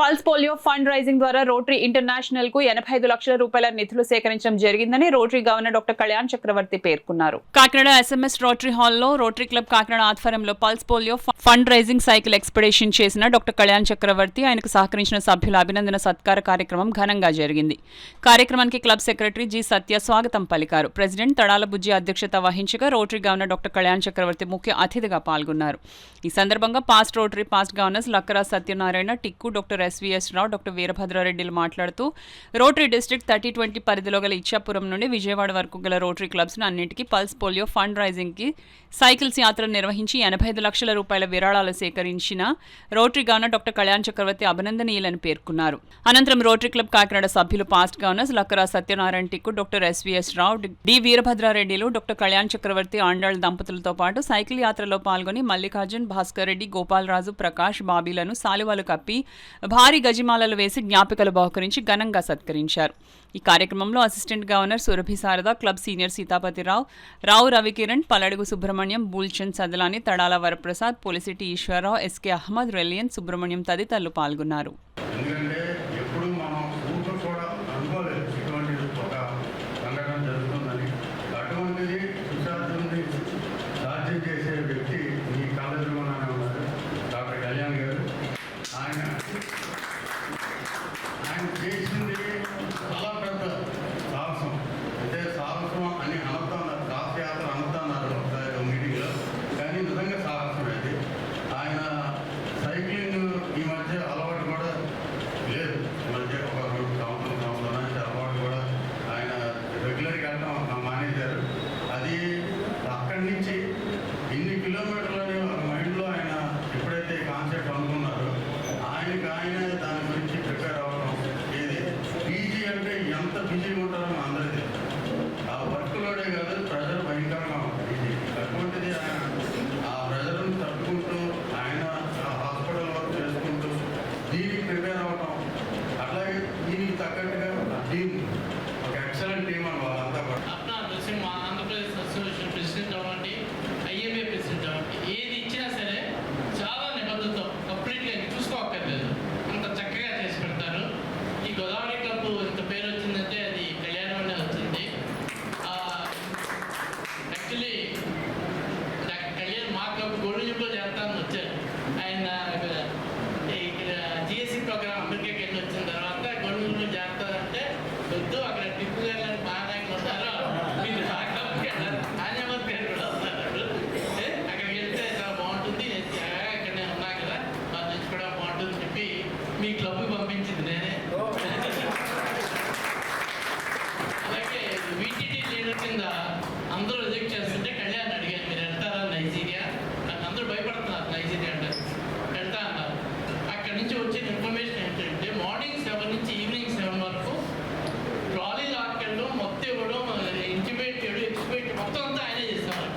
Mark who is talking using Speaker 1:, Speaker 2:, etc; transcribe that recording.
Speaker 1: Pulse polio fund raising ద్వారా rotary international కు 85 లక్షల రూపాయల నిధులు సేకరించడం జరిగిందని రోటరీ గవర్నర్ డాక్టర్ కళ్యాణ్ చక్రవర్తి పేర్కొన్నారు. కాకినాడ ఎస్ఎంఎస్ రోటరీ హాల్లో రోటరీ క్లబ్ కాకినాడ ఆధ్వర్యంలో pulse polio fund raising cycle expedition చేసిన డాక్టర్ కళ్యాణ్ చక్రవర్తి ఆయనకు సహకరించిన సభ్యుల అభినందన సత్కార కార్యక్రమం ఘనంగా జరిగింది. కార్యక్రమానికి క్లబ్ సెక్రటరీ జి సత్య స్వాగతం పలికారు. ప్రెసిడెంట్ తడాల బుజ్జి అధ్యక్షత వహించగా Rotary governor doctor Kalyan Chakravarthi ముఖ్య అతిథిగా పాల్గొన్నారు. ఈ సందర్భంగా past Rotary past governors Lakkara Satyanarayana, Tikku, doctor SVS Rao, doctor వీరభద్రారెడ్డిలు మాట్లాడుతూ రోటరీ డిస్ట్రిక్ట్ 30-20 పరిధిలో గల ఇచ్చాపురం నుండి విజయవాడ వరకు గల రోటరీ క్లబ్స్ అన్నింటికీ పల్స్ పోలియో ఫండ్ రైజింగ్ కి సైకిల్స్ యాత్ర నిర్వహించి 85 లక్షల రూపాయల విరాళాలు సేకరించిన రోటరీ గవర్నర్ డాక్టర్ కళ్యాణ్ చక్రవర్తి అభినందనీయులని పేర్కొన్నారు. అనంతరం రోటరీ క్లబ్ కాకినాడ సభ్యులు past governors Lakkara Satyanarayana, Tikku, doctor SVS రావు, డి వీరభద్రారెడ్డిలు, డాక్టర్ కళ్యాణ్ చక్రవర్తి, ఆండాళ్ దంపతులతో పాటు సైకిల్ యాత్రలో పాల్గొని మల్లికార్జున్, భాస్కర్ రెడ్డి, గోపాలరాజు, ప్రకాష్, బాబీలను సాలువాలు కప్పి భారీ గజిమాలలు వేసి జ్ఞాపికలు బహుకరించి ఘనంగా సత్కరించారు. ఈ కార్యక్రమంలో assistant governor Surabhi Sarada, club senior Seethapathirao, Rao Ravikiran, Paladugu Subrahmanyam, Bulchand Sadalani, Tadala Varaprasad, Polisetti Eswararao, SK Ahmed, రెలియన్ సుబ్రహ్మణ్యం తదితరులు పాల్గొన్నారు.
Speaker 2: ఆయన చేసింది చాలా పెద్ద సాహసం. అంటే సాహసం అని అనుతున్నారు, దాసయాత్ర అనుతున్నారు ఒకసారి మీటింగ్లో, కానీ నిజంగా సాహసం అది. ఆయన సైక్లింగ్ ఈ మధ్య అలవాటు కూడా లేదు. ఈ మధ్య ఒక 2 సంవత్సరాల నుంచి అలవాటు కూడా ఆయన రెగ్యులర్గా వెళ్ళడం మానేశారు. అది అక్కడి నుంచి ఇన్ని కిలోమీటర్లని ఒక మైండ్లో ఆయన ఎప్పుడైతే కాన్సెప్ట్ అనుకున్నారో ఆయన దాని గురించి ప్రిపేర్ అవ్వడం. ఇది పీజీ అంటే ఎంత బిజీగా ఉంటారో అందరికీ ఆ వర్క్లోనే కాదు, ప్రెజర్ భయంకరంగా ఉంటుంది. అటువంటిది ఆయన ఆ ప్రెజర్ని తట్టుకుంటూ ఆయన హాస్పిటల్ వర్క్ చేసుకుంటూ దీనికి ప్రిపేర్ అవ్వడం. అట్లాగే దీనికి తగ్గట్టుగా టీమ్, ఒక ఎక్సలెంట్ టీమ్ అని వాళ్ళంతా కూడా.
Speaker 3: మా ఆంధ్రప్రదేశ్ అసోసియేషన్ ప్రెసిడెంట్ అవ్వండి, ఐఎంఏ ప్రెసిడెంట్ అవ్వండి, ఏది ఇచ్చినా సరే చాలా నిబద్ధతతో కంప్లీట్గా చూసుకోక్కర్లేదు, అంత చక్కగా చేసి పెడతారు. ఈ గోదావరి క్లబ్ ఇంత పేరు వచ్చిందంటే అది కళ్యాణం అనే వచ్చింది. యాక్చువల్లీ కళ్యాణ్ మా క్లబ్ గోల్డ్లో చేస్తానని వచ్చారు. ఆయన ఇక్కడ జిఎస్సి ప్రోగ్రామ్ అమెరికాకి వెళ్ళి వచ్చిన తర్వాత గోల్డ్లో చేస్తారంటే వద్దు, అక్కడ టిప్పు గారు మహానాయకులు ఉంటారు, మీరు ఆ క్లబ్కి వెళ్ళారు, ఆంజనేయ పేరు కూడా వస్తారు. అక్కడికి వెళ్తే చాలా బాగుంటుంది, ఇక్కడనే ఉన్నా కదా, మా నుంచి కూడా బాగుంటుందని చెప్పి మీ క్లబ్కి పంపించింది నేనే.